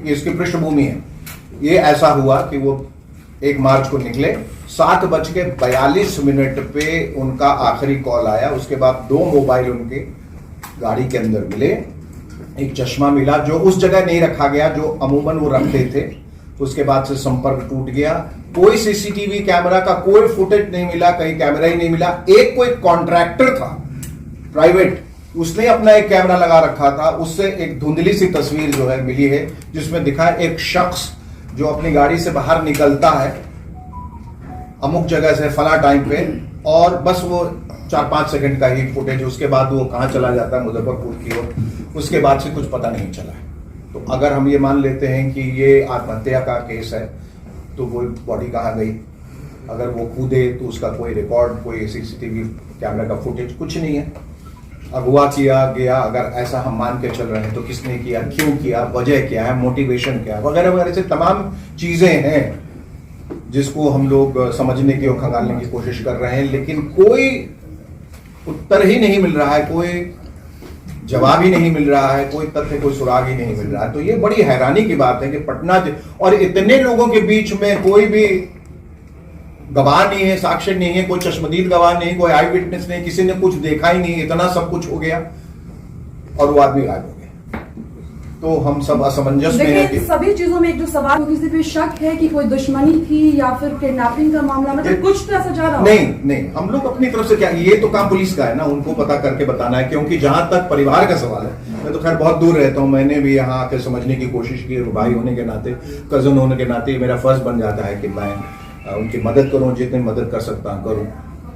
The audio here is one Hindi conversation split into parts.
इसकी पृष्ठभूमि है। ये ऐसा हुआ कि वो 1 मार्च को निकले, 7:42 पे उनका आखिरी कॉल आया। उसके बाद 2 मोबाइल उनके गाड़ी के अंदर मिले, एक चश्मा मिला जो उस जगह नहीं रखा गया जो अमूमन वो रखते थे। उसके बाद से संपर्क टूट गया। कोई सीसीटीवी कैमरा का कोई फुटेज नहीं मिला, कहीं कैमरा ही नहीं मिला। एक कोई कॉन्ट्रैक्टर था प्राइवेट, उसने अपना एक कैमरा लगा रखा था, उससे एक धुंधली सी तस्वीर जो है मिली है जिसमें दिखा एक शख्स जो अपनी गाड़ी से बाहर निकलता है अमुक जगह से फला टाइम पे, और बस वो 4-5 सेकंड का ही फुटेज। उसके बाद वो कहां चला जाता है मुजफ्फरपुर की ओर, उसके बाद से कुछ पता नहीं चला है। तो अगर हम ये मान लेते हैं कि ये आत्महत्या का केस है तो वो बॉडी कहाँ गई? अगर वो कूदे तो उसका कोई रिकॉर्ड, कोई सीसीटीवी कैमरा का फुटेज कुछ नहीं है। अगवा किया गया, अगर ऐसा हम मान के चल रहे हैं तो किसने किया, क्यों किया, वजह क्या है, मोटिवेशन क्या है, वगैरह वगैरह से तमाम चीजें हैं जिसको हम लोग समझने की और खंगालने की कोशिश कर रहे हैं, लेकिन कोई उत्तर ही नहीं मिल रहा है, कोई जवाब ही नहीं मिल रहा है, कोई तथ्य, कोई सुराग ही नहीं मिल रहा है। तो ये बड़ी हैरानी की बात है कि पटना और इतने लोगों के बीच में कोई भी गवाह नहीं है, साक्ष्य नहीं है, कोई चश्मदीद गवाह नहीं, कोई आई विटनेस नहीं, किसी ने कुछ देखा ही नहीं, इतना सब कुछ हो गया और वो आदमी गायब हो गया। तो हम सब असमंजस में हैं कि सभी चीजों में एक जो सवाल, किसी पे शक है कि कोई दुश्मनी थी या फिर किडनैपिंग का मामला, मतलब कुछ तो ऐसा जा रहा हो। नहीं, हम लोग अपनी तरफ से क्या, ये तो काम पुलिस का है ना, उनको पता करके बताना है। क्योंकि जहां तक परिवार का सवाल है, मैं तो खैर बहुत दूर रहता हूं, मैंने भी यहाँ आकर समझने की कोशिश की, भाई होने के नाते, कजन होने के नाते मेरा फर्ज बन जाता है कि मैं उनकी मदद करूं, जितनी मदद कर सकता हूं करूं।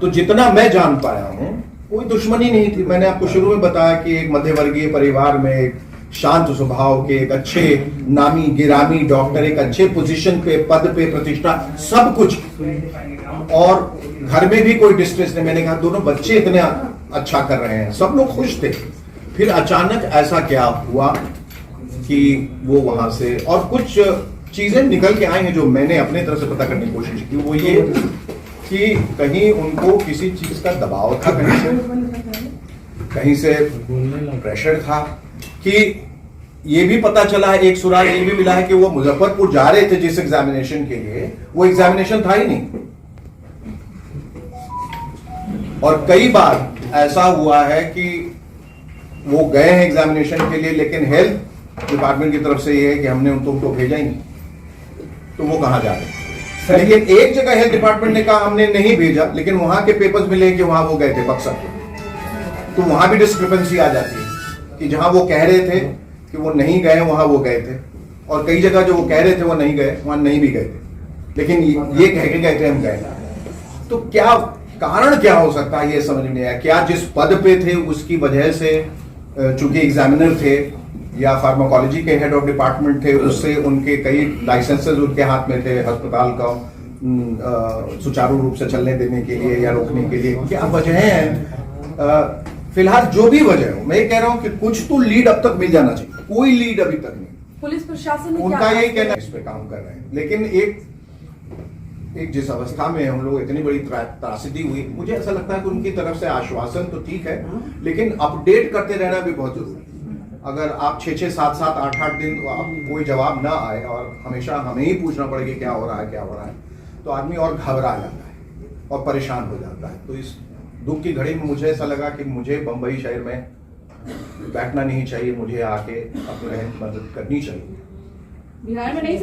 तो जितना मैं जान पाया हूं कोई दुश्मनी नहीं थी। मैंने आपको शुरू में बताया कि एक मध्यवर्गीय परिवार में एक शांत स्वभाव के, एक अच्छे नामी गिरामी डॉक्टर, एक अच्छे पोजीशन पे, पद पे, प्रतिष्ठा, सब कुछ, और घर में भी कोई डिस्ट्रेस नहीं। मैंने कहा दोनों बच्चे इतने अच्छा कर रहे हैं, सब लोग खुश थे। फिर अचानक ऐसा क्या हुआ कि वो वहां से, और कुछ चीजें निकल के आई हैं जो मैंने अपने तरफ से पता करने की कोशिश की। वो ये कि कहीं उनको किसी चीज का दबाव था, कहीं से प्रेशर था, कि ये भी पता चला है, एक सुराग ये भी मिला है कि वो मुजफ्फरपुर जा रहे थे जिस एग्जामिनेशन के लिए, वो एग्जामिनेशन था ही नहीं। और कई बार ऐसा हुआ है कि वो गए हैं एग्जामिनेशन के लिए, लेकिन हेल्थ डिपार्टमेंट की तरफ से ये है कि हमने उनको भेजा ही नहीं, तो वो कहां जा रहे हैं। लेकिन एक जगह हेल्थ डिपार्टमेंट ने कहा हमने नहीं भेजा, लेकिन वहां के पेपर्स मिले कि वहां वो गए थे बक्सर। तो वहां भी डिस्क्रिपेंसी आ जाती है कि जहां वो कह रहे थे कि वो नहीं गए, वहां वो गए थे, और कई जगह जो वो कह रहे थे वो नहीं गए, वहां नहीं भी गए थे, लेकिन ये कह के गए थे हम गए। तो क्या कारण क्या हो सकता है, ये समझ में आया। क्या जिस पद पे थे उसकी वजह से, चूंकि एग्जामिनर थे या फार्माकोलॉजी के हेड ऑफ डिपार्टमेंट थे, उससे उनके कई लाइसेंसेस उनके हाथ में थे अस्पताल का सुचारू रूप से चलने देने के लिए या रोकने के लिए, क्या वजह है। फिलहाल जो भी वजह हो, मैं कह रहा हूं कि कुछ तो लीड अब तक मिल जाना चाहिए। कोई लीड अभी तक नहीं। पुलिस प्रशासन उनका यही कहना, इस पे काम कर रहे हैं, लेकिन एक जिस अवस्था में हम लोग, इतनी बड़ी त्रासदी हुई, मुझे ऐसा लगता है कि उनकी तरफ से आश्वासन तो ठीक है, लेकिन अपडेट करते रहना भी बहुत जरूरी है। अगर आप 6-6, 7-7, 8-8 दिन आप कोई जवाब ना आए और हमेशा हमें ही पूछना पड़े कि क्या हो रहा है, क्या हो रहा है, तो आदमी और घबरा जाता है और परेशान हो जाता है। तो इस दुख की घड़ी में मुझे ऐसा लगा कि मुझे बंबई शहर में बैठना नहीं चाहिए, मुझे आके अपने मदद करनी चाहिए। बिहार में नहीं